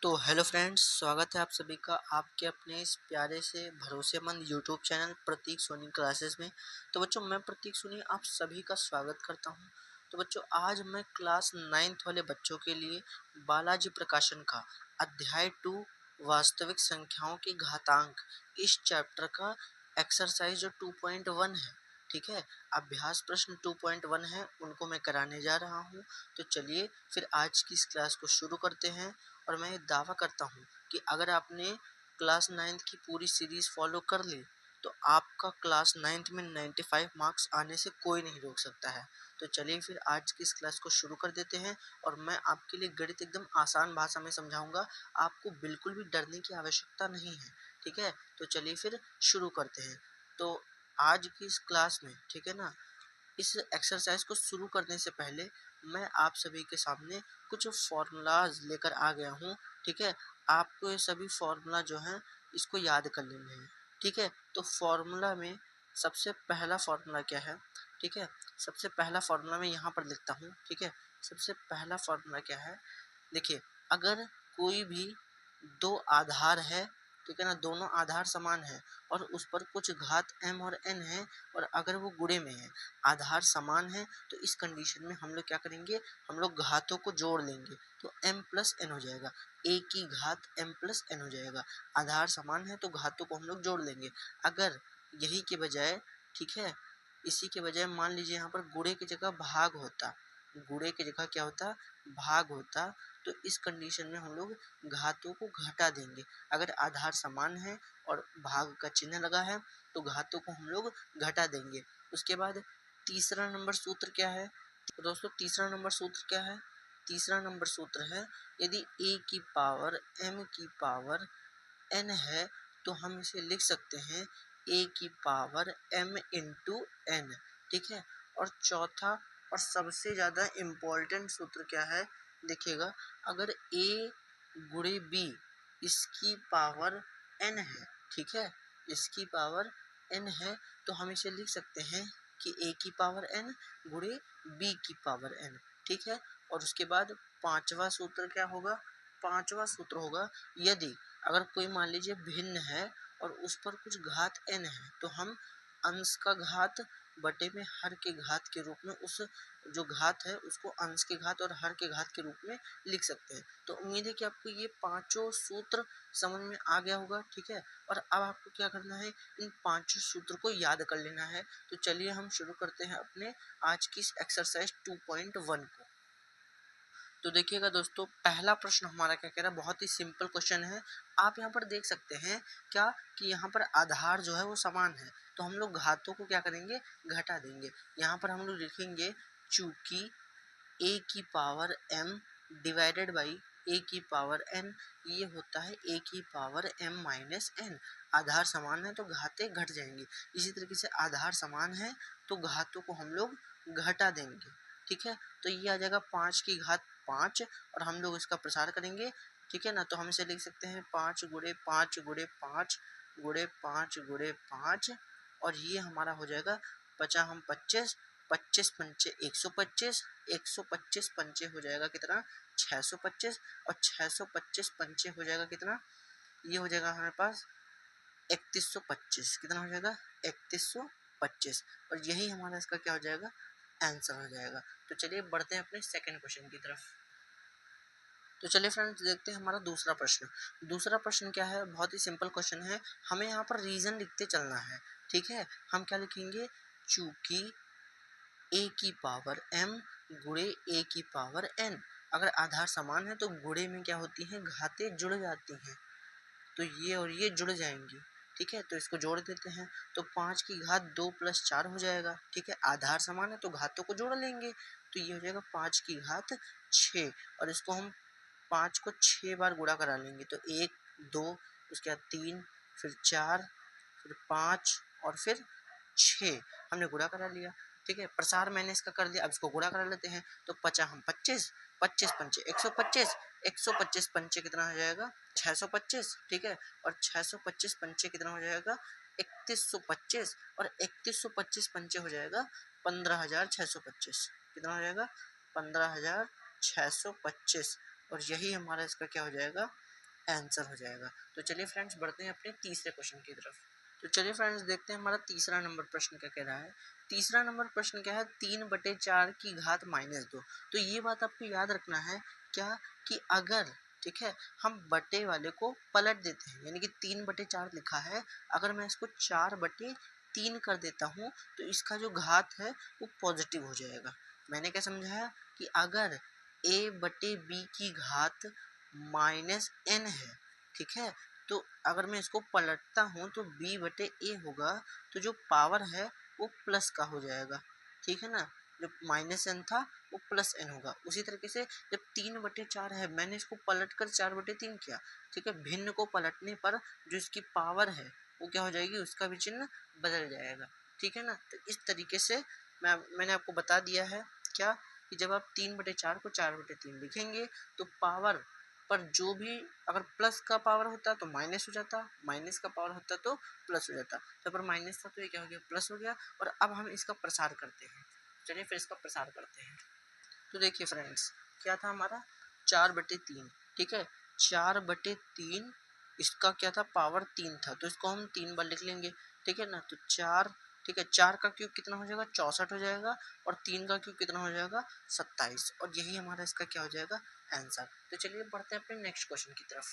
तो hello friends, स्वागत है आप सभी का आपके अपने इस प्यारे से भरोसेमंद यूट्यूब चैनल प्रतीक सोनी क्लासेस में। तो बच्चों, मैं प्रतीक सोनी आप सभी का स्वागत करता हूं। तो बच्चों, आज मैं क्लास 9th वाले बच्चों के लिए बालाजी प्रकाशन का अध्याय 2 वास्तविक संख्याओं की घातांक इस चैप्टर का एक्सरसाइज जो 2.1 है, ठीक है, अभ्यास प्रश्न 2.1 है, उनको मैं कराने जा रहा हूं। तो चलिए फिर आज की इस क्लास को शुरू करते हैं। और मैं ये दावा करता हूँ कि अगर आपने क्लास 9th की पूरी सीरीज फॉलो कर ली तो आपका क्लास 9th में 95 मार्क्स आने से कोई नहीं रोक सकता है। तो चलिए फिर आज की इस क्लास को शुरू कर देते हैं और मैं आपके लिए गणित एकदम आसान भाषा में समझाऊंगा। आपको बिल्कुल भी डरने की आवश्यकता नहीं है, ठीक है। तो चलिए फिर शुरू करते हैं। तो आज की इस क्लास में, ठीक है ना, इस एक्सरसाइज को शुरू करने से पहले मैं आप सभी के सामने कुछ फॉर्मूलाज लेकर आ गया हूँ, ठीक है। आपको ये सभी फॉर्मूला जो हैं इसको याद कर लेने हैं, ठीक है। तो फॉर्मूला में सबसे पहला फॉर्मूला क्या है, ठीक है। सबसे पहला फॉर्मूला मैं यहाँ पर लिखता हूँ, ठीक है। सबसे पहला फॉर्मूला क्या है, देखिए, अगर कोई भी दो आधार है, ठीक है ना, दोनों आधार समान है और उस पर कुछ घात m और n है और अगर वो गुणे में है, आधार समान है, तो इस कंडीशन में हम लोग क्या करेंगे, हम लोग घातों को जोड़ लेंगे तो m प्लस n हो जाएगा। a की घात m प्लस n हो जाएगा। आधार समान है तो घातों को हम लोग जोड़ लेंगे। अगर यही के बजाय, ठीक है, इसी के बजाय मान लीजिए यहाँ पर गुणे की जगह भाग होता, गुणे की जगह क्या होता, भाग होता, तो इस कंडीशन में हम लोग घातों को घटा देंगे। अगर आधार समान है और भाग का चिन्ह लगा है तो घातों को हम लोग घटा देंगे। उसके बाद तीसरा नंबर सूत्र क्या है, तो दोस्तों तीसरा नंबर सूत्र क्या है, तीसरा नंबर सूत्र है, यदि a की पावर m की पावर n है तो हम इसे लिख सकते हैं a की पावर m इंटू n, ठीक है। और चौथा और सबसे ज़्यादा इम्पोर्टेंट सूत्र क्या है, देखिएगा, अगर a गुणे b इसकी पावर n है, ठीक है, इसकी पावर n है, तो हम इसे लिख सकते हैं कि a की पावर n गुणे b की पावर n, ठीक है। और उसके बाद पांचवा सूत्र क्या होगा, पांचवा सूत्र होगा, यदि अगर कोई मान लीजिए भिन्न है और उस पर कुछ घात n है तो हम अंश का घात बटे में हर के घात के रूप में उस जो घात है उसको अंश के घात और हर के घात के रूप में लिख सकते हैं। तो उम्मीद है कि आपको ये पांचों सूत्र समझ में आ गया होगा, ठीक है। और अब आपको क्या करना है, इन पांचों सूत्र को याद कर लेना है। तो चलिए हम शुरू करते हैं अपने आज की इस एक्सरसाइज 2.1 को। तो देखिएगा दोस्तों, पहला प्रश्न हमारा क्या कह रहा है, बहुत ही सिंपल क्वेश्चन है। आप यहाँ पर देख सकते हैं क्या कि यहाँ पर आधार जो है वो समान है, तो हम लोग घातों को क्या करेंगे, घटा देंगे। यहाँ पर हम लोग लिखेंगे चूंकि a की power m divided by a की पावर n, ये होता है a की पावर m माइनस n। आधार समान है तो घातें घट जाएंगी। इसी तरीके से आधार समान है तो घातों को हम लोग घटा देंगे, ठीक है। तो ये आ जाएगा 5 की घात 5 और हम लोग इसका प्रसार करेंगे, ठीक है ना। तो हम इसे लिख सकते हैं 5 गुणे 5 गुणे 5 गुणे 5 गुणे 5 और ये हमारा हो जाएगा 50 हम 25, 25 पंचे 125, 125 पंचे हो जाएगा कितना, 625 और 625 पंचे हो जाएगा कितना, ये हो जाएगा हमारे पास 3125। कितना हो जाएगा, 3125। और यही हमारा इसका क्या हो जाएगा, आंसर हो जाएगा। तो चलिए बढ़ते हैं अपने सेकंड क्वेश्चन की तरफ। तो चलिए फ्रेंड्स देखते हैं हमारा दूसरा प्रश्न। दूसरा प्रश्न क्या है, बहुत ही सिंपल क्वेश्चन है। हमें यहाँ पर रीजन लिखते चलना है, ठीक है। हम क्या लिखेंगे, चूंकि a की पावर m गुणे a की पावर n, अगर आधार समान है तो गुणे में क्या होती है, घातें जुड़ जाती हैं, तो ये और ये जुड़ जाएंगी, ठीक है। तो इसको जोड़ देते हैं तो 5 की घात 2 प्लस 4 हो जाएगा, ठीक है। आधार समान है तो घातों को जोड़ लेंगे, तो ये हो जाएगा 5 की घात 6 और इसको हम 5 को 6 बार गुणा करा लेंगे, तो 1 2 उसके बाद 3 फिर 4 फिर 5 और फिर 6 हमने गुणा करा लिया, ठीक है। प्रसार मैंने इसका कर दिया, अब इसको गुणा करा लेते हैं। तो 50 हम 25, 25 पंचे 125, 125 पंचे कितना हो जाएगा, 625, ठीक है। और 625 पंचे कितना हो जाएगा, 3125 और 3125 पंचे हो जाएगा 15625। कितना हो जाएगा, 15625। और यही हमारा इसका क्या हो जाएगा, आंसर हो जाएगा। तो चलिए फ्रेंड्स बढ़ते हैं अपने तीसरे क्वेश्चन की तरफ। तो चलिए फ्रेंड्स देखते हैं हमारा तीसरा नंबर प्रश्न क्या कह रहा है। तीसरा नंबर प्रश्न क्या है, 3/4 की घात -2। तो ये बात आपको याद रखना है क्या, कि अगर ठीक है हम बटे वाले को पलट देते हैं, यानी कि 3/4 लिखा है, अगर मैं इसको 4/3 कर देता हूँ तो इसका जो घात है वो पॉजिटिव हो जाएगा। मैंने क्या समझाया कि अगर a/b की घात -n है, ठीक है, तो अगर मैं इसको पलटता हूँ तो b/a होगा, तो जो पावर है वो प्लस का हो जाएगा, ठीक है ना, जो -n था वो +n होगा। उसी तरीके से जब 3/4 है, मैंने इसको पलट कर 4/3 किया, ठीक है, भिन्न को पलटने पर जो इसकी पावर है वो क्या हो जाएगी, उसका भी चिन्ह बदल जाएगा, ठीक है ना। तो इस तरीके से मैंने आपको बता दिया है क्या, कि जब आप 3/4 को 4/3 लिखेंगे तो पावर पर जो भी, अगर प्लस का पावर होता तो माइनस हो जाता, माइनस का पावर होता तो प्लस हो जाता, तो पर माइनस था तो ये क्या हो गया, प्लस हो गया। और अब हम इसका प्रसार करते हैं, चलिए फिर इसका प्रसार करते हैं। तो देखिए फ्रेंड्स क्या था हमारा, 4/3, ठीक है, 4/3 इसका क्या था, पावर 3 था, तो इसको हम 3 बार लिख लेंगे, ठीक है ना। तो 4, ठीक है, 4 का क्यूब कितना हो जाएगा, 64 हो जाएगा, और 3 का क्यूब कितना हो जाएगा, 27, और यही हमारा इसका क्या हो जाएगा, आंसर। तो चलिए बढ़ते हैं अपने नेक्स्ट क्वेश्चन की तरफ।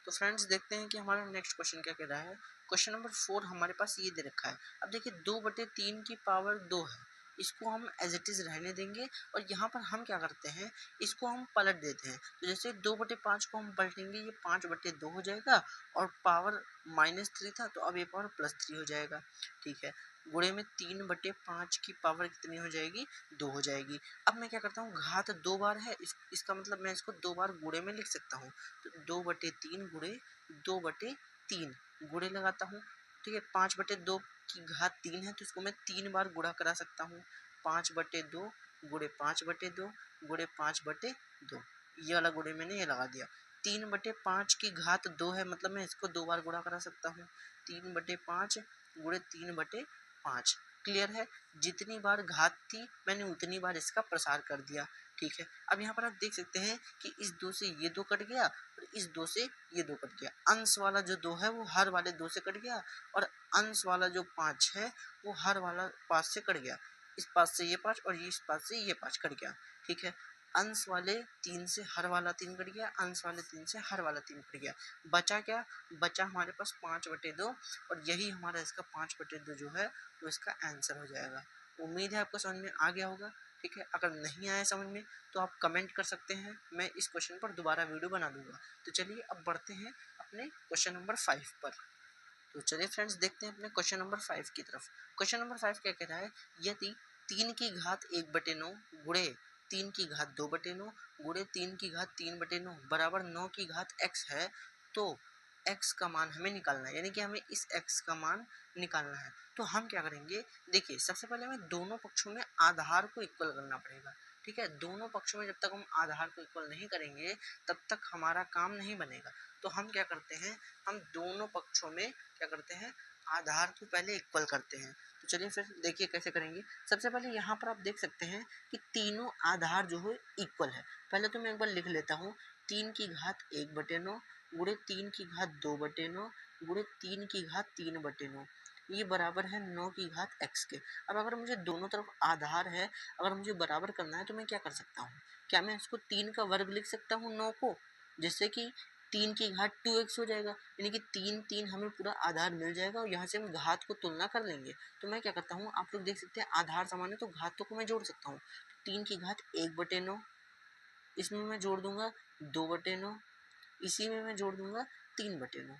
तो फ्रेंड्स देखते हैं कि हमारा नेक्स्ट क्वेश्चन क्या कह रहा है। क्वेश्चन नंबर 4 हमारे पास ये दे रखा है। अब देखिए 2/3 की पावर 2 है, इसको हम एज इट इज रहने देंगे, और यहाँ पर हम क्या करते हैं, इसको हम पलट देते हैं। तो जैसे 2/5 को हम पलटेंगे, ये 5/2 हो जाएगा, और पावर -3 था तो अब ये पावर +3 हो जाएगा, ठीक है। गुणे में 3/5 की पावर कितनी हो जाएगी, 2 हो जाएगी। अब मैं क्या करता हूँ, घात 2 बार है, इसका मतलब मैं इसको 2 बार गुणे में लिख सकता हूँ। तो 2/3 गुणे 2/3 गुणे लगाता हूँ, ठीक है। 5/2 की घात 3 है, तो इसको मैं 3 बार गुणा करा सकता हूँ। 5/2 गुणे 5/2 गुणे 5/2, ये वाला गुणे मैंने ये लगा दिया। 3/5 की घात 2 है, मतलब मैं इसको 2 बार गुणा करा सकता हूँ। 3/5 गुणे 3/5, क्लियर है। जितनी बार घात थी मैंने उतनी बार इसका प्रसार कर दिया, ठीक है। अब यहाँ पर आप देख सकते हैं कि इस 2 से ये 2 कट गया, और इस 2 से ये 2 कट गया। अंश वाला जो 2 है वो हर वाले 2 से कट गया, और अंश वाला जो 5 है वो हर वाला 5 से कट गया। इस 5 से ये 5, और इस 5 से ये 5 कट गया, ठीक है। अंश वाले 3 से हर वाला 3 कट गया, अंश वाले 3 से हर वाला 3 कट गया। बचा क्या, बचा हमारे पास 5/2, और यही हमारा इसका 5/2 जो है वो इसका आंसर हो जाएगा। उम्मीद है आपको समझ में आ गया होगा, ठीक है। अगर नहीं आया समझ में तो आप कमेंट कर सकते हैं, मैं इस क्वेश्चन पर दोबारा वीडियो बना दूंगा। तो चलिए अब बढ़ते हैं अपने क्वेश्चन नंबर 5 पर। तो चलिए फ्रेंड्स देखते हैं अपने क्वेश्चन नंबर 5 की तरफ। क्वेश्चन नंबर 5 क्या कह रहा है, यदि 3 की घात 1/9 गुणे 3 की घात 2/9 गुणे 3 की घात 3/9 बराबर 9 की घात x है, तो x का मान हमें निकालना है, यानी कि हमें इस x का मान निकालना है। तो हम क्या करेंगे, देखिए सबसे पहले हमें दोनों पक्षों में आधार को इक्वल करना पड़ेगा, ठीक है। दोनों पक्षों में जब तक हम आधार को इक्वल नहीं करेंगे तब तक हमारा काम नहीं बनेगा। तो हम क्या करते हैं, हम दोनों पक्षों में क्या करते हैं, आधार को पहले इक्वल करते हैं। तो चलिए फिर देखिए कैसे करेंगे। सबसे पहले यहाँ पर आप देख सकते हैं कि तीनों आधार जो है इक्वल है। पहले तो मैं एक बार लिख लेता हूँ, 3 की घात 1/9 गुणे 3 की घात 2/9 गुणे 3 की घात 3/9, ये बराबर है 9 की घात x के। अब अगर मुझे दोनों तरफ आधार है, अगर मुझे बराबर करना है तो मैं क्या कर सकता हूँ, क्या मैं इसको 3 का वर्ग लिख सकता हूँ 9 को, जिससे कि 3 की घात 2x हो जाएगा, यानी कि 3 हमें पूरा आधार मिल जाएगा, और यहाँ से हम घात को तुलना कर लेंगे। तो मैं क्या करता हूँ, आप लोग देख सकते हैं आधार समान है तो घातों को मैं जोड़ सकता हूँ। 3 की घात 1/9, इसमें मैं जोड़ दूंगा 2/9, इसी में मैं जोड़ दूंगा 3/9।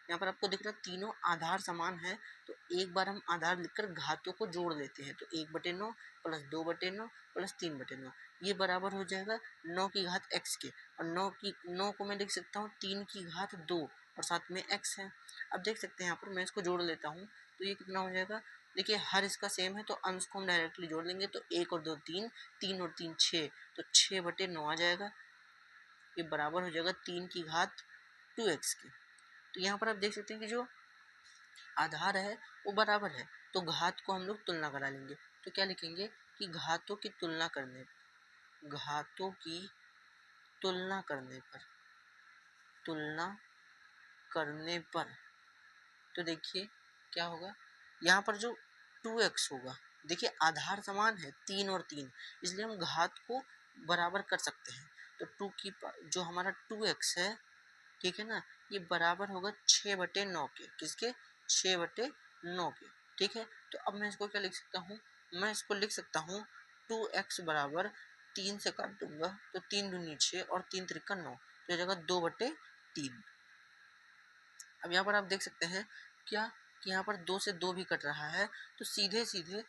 यहाँ पर आपको दिख रहा है तीनों आधार समान है, तो एक बार हम आधार लिखकर घातों को जोड़ देते हैं। तो 1/9 प्लस 2/9 प्लस 3/9, ये बराबर हो जाएगा 9 की घात x के, और 9 को मैं लिख सकता हूँ 3 की घात 2, और साथ में x है। अब देख सकते हैं यहाँ पर मैं इसको जोड़ लेता हूँ, तो ये कितना हो जाएगा, देखिए हर इसका सेम है तो अंश को हम डायरेक्टली जोड़ लेंगे। तो 1 और 2 3, 3 और 3 6, तो 6/9 आ जाएगा, ये बराबर हो जाएगा 3 की घात 2x के। तो यहाँ पर आप देख सकते हैं कि जो आधार है वो बराबर है, तो घात को हम लोग तुलना करा लेंगे। तो क्या लिखेंगे कि घातों की तुलना करने, घातों की तुलना करने पर, तुलना करने पर तो देखिए क्या होगा, यहाँ पर जो 2x होगा, देखिए आधार समान है 3 और 3, इसलिए हम घात को बराबर कर सकते हैं। तो जो हमारा 2x है, ठीक है ना, ये बराबर होगा 6/9 के, किसके, 6/9 के, ठीक है। तो अब मैं इसको क्या लिख सकता हूँ, मैं इसको लिख सकता हूँ 2x बराबर 3 से काट दूंगा तो 3 दूनी 6 और 3 त्रिका 9, तो ये जगह 2/3। अब यहाँ पर आप देख सकते हैं क्या कि यहाँ पर 2 से 2 भी कट रहा है, तो सीधे सीधे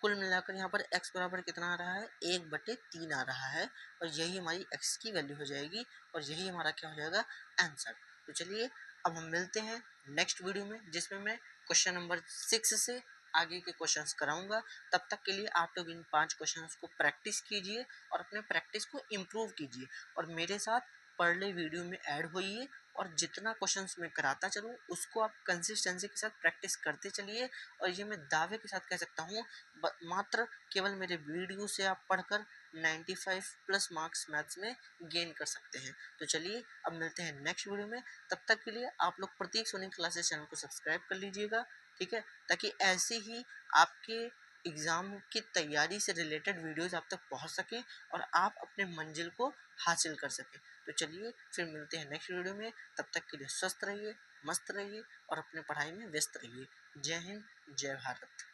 कुल मिलाकर यहाँ पर x बराबर कितना आ रहा है, 1/3 आ रहा है, और यही हमारी x की वैल्यू हो जाएगी, और यही हमारा क्या हो जाएगा, आंसर। तो चलिए अब हम मिलते हैं नेक्स्ट वीडियो में, जिसमें मैं क्वेश्चन नंबर 6 से आगे के क्वेश्चंस कराऊंगा। तब तक के लिए आप लोग इन 5 क्वेश्चंस को प्रैक्टिस कीजिए और अपने प्रैक्टिस को इम्प्रूव कीजिए, और मेरे साथ पर डे वीडियो में ऐड होइए, और जितना क्वेश्चंस मैं कराता चलूँ उसको आप कंसिस्टेंसी के साथ प्रैक्टिस करते चलिए। और ये मैं दावे के साथ कह सकता हूँ, मात्र केवल मेरे वीडियो से आप पढ़कर 95+ मार्क्स मैथ्स में गेन कर सकते हैं। तो चलिए अब मिलते हैं नेक्स्ट वीडियो में, तब तक के लिए आप लोग प्रतीक सोनी क्लासेस चैनल को सब्सक्राइब कर लीजिएगा, ठीक है, ताकि ऐसे ही आपके एग्ज़ाम की तैयारी से रिलेटेड वीडियोस आप तक पहुंच सकें और आप अपने मंजिल को हासिल कर सकें। तो चलिए फिर मिलते हैं नेक्स्ट वीडियो में, तब तक के लिए स्वस्थ रहिए, मस्त रहिए और अपने पढ़ाई में व्यस्त रहिए। जय हिंद, जय भारत।